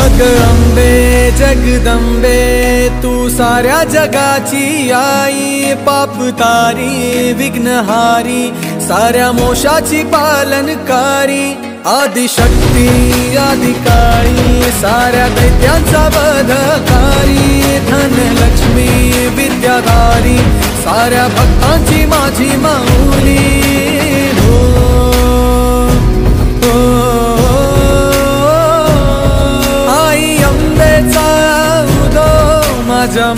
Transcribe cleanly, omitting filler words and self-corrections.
अग अंबे जगदंबे तू साऱ्या जगाची आई, पाप तारी विघ्नहारी साऱ्या मोशाची पालनकारी, आदिशक्ती आदिकाळी साऱ्या दैत्यांचा वधकारी, धनलक्ष्मी विद्याधारी साऱ्या भक्तांची माझी माऊली। हो आई अंबेचा उदो माझ्या